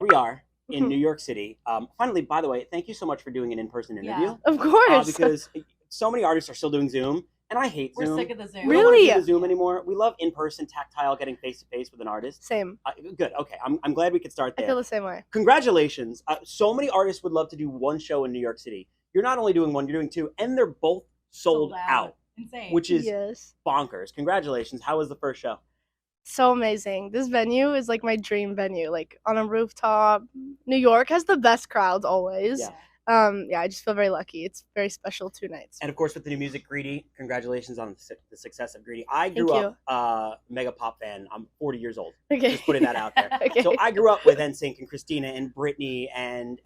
we are in New York City. Finally, by the way, thank you so much for doing an in-person interview. Yeah. Of course. Because so many artists are still doing Zoom, and I hate Zoom. We're sick of the Zoom. We don't want to Really? do the Zoom anymore. We love in-person, tactile, getting face-to-face with an artist. Same. Good. Okay. I'm glad we could start there. I feel the same way. Congratulations. So many artists would love to do one show in New York City. You're not only doing one, you're doing two, and they're both sold out. Insane. Which is Yes. bonkers. Congratulations. How was the first show? So amazing. This venue is like my dream venue, like on a rooftop. New York has the best crowds always. Yeah. Yeah, I just feel very lucky. It's very special 2 nights. And of course, with the new music, Greedy, congratulations on the success of Greedy. I grew Thank up mega pop fan. I'm 40 years old. Okay. Just putting that out there. Okay. So I grew up with NSYNC and Christina and Britney and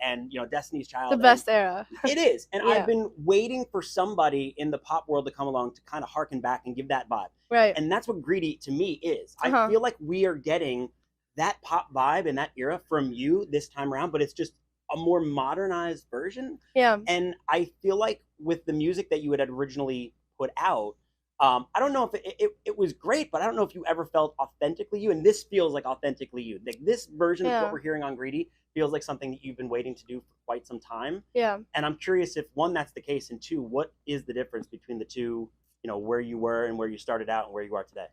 Destiny's Child. The best era. It is. And Yeah. I've been waiting for somebody in the pop world to come along to kind of harken back and give that vibe. Right. And that's what Greedy to me is. I feel like we are getting that pop vibe and that era from you this time around, but it's just a more modernized version. Yeah. And I feel like with the music that you had originally put out, I don't know if it was great, but I don't know if you ever felt authentically you. And this feels like authentically you. Like this version of what we're hearing on Greedy feels like something that you've been waiting to do for quite some time. Yeah. And I'm curious if, one, that's the case, and two, what is the difference between the two, where you were and where you started out and where you are today?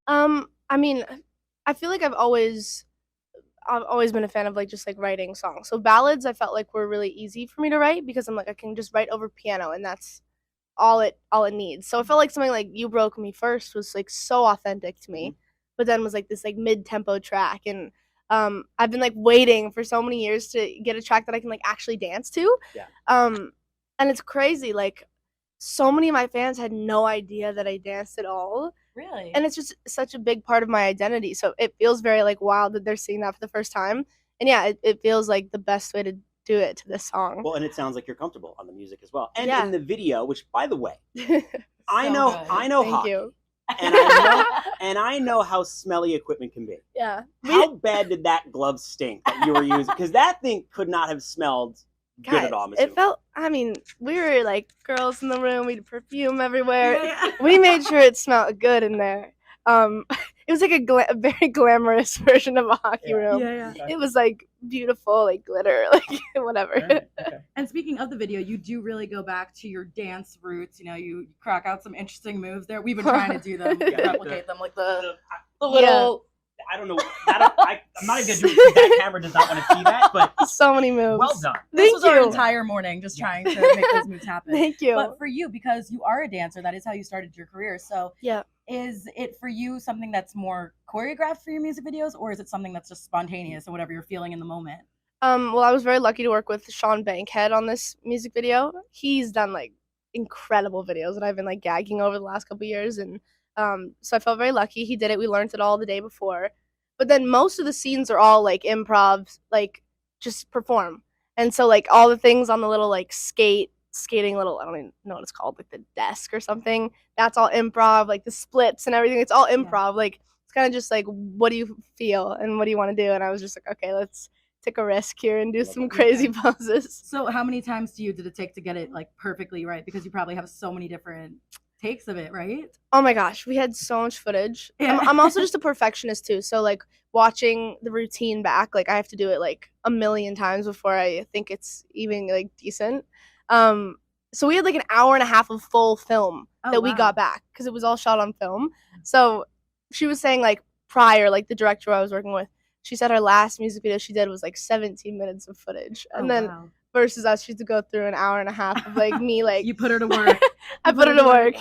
I mean, I feel like I've always been a fan of just writing songs. So ballads I felt like were really easy for me to write because I'm like I can just write over piano and that's all it needs. So I felt like something like You Broke Me First was so authentic to me, but then was this mid-tempo track, and I've been waiting for so many years to get a track that I can actually dance to. Yeah. And it's crazy, so many of my fans had no idea that I danced at all. Really? And it's just such a big part of my identity. So it feels very wild that they're seeing that for the first time. And yeah, it feels like the best way to do it to this song. Well, and it sounds like you're comfortable on the music as well. And Yeah. in the video, which by the way, So I know Thank hockey. you. And I know how smelly equipment can be. Yeah. How bad did that glove stink that you were using? Because that thing could not have smelled good Guys, at all. I'm assuming. it felt, we were girls in the room, we had perfume everywhere. We made sure it smelled good in there. It was a very glamorous version of a hockey room. Yeah. It was beautiful, glitter, whatever. Okay. And speaking of the video, you do really go back to your dance roots. You crack out some interesting moves there. We've been trying to do them, replicate them, the little. I don't know. I'm not even gonna do it. That camera does not want to see that, but So many moves. well done. This Thank was our you. entire morning just trying to make those moves happen. Thank you. But for you, because you are a dancer, that is how you started your career. So Yeah. is it for you something that's more choreographed for your music videos, or is it something that's just spontaneous and whatever you're feeling in the moment? Well, I was very lucky to work with Sean Bankhead on this music video. He's done incredible videos that I've been gagging over the last couple years, and so I felt very lucky. He did it. We learned it all the day before, but then most of the scenes are all improv, just perform, and so all the things on the little skating little, I don't even know what it's called, the desk or something. That's all improv, the splits and everything. It's all improv. It's kind of just what do you feel and what do you want to do? And I was just okay, let's take a risk here and do some crazy poses. So how many times did it take to get it perfectly right? Because you probably have so many different takes of it, right? Oh my gosh, we had so much footage. Yeah. I'm also just a perfectionist too. So watching the routine back, I have to do it a million times before I think it's even decent. So we had an hour and a half of full film that we got back because it was all shot on film. So she was saying prior, the director I was working with, she said her last music video she did was 17 minutes of footage. And then versus us, she had to go through an hour and a half of me You put her to work. I put her to work.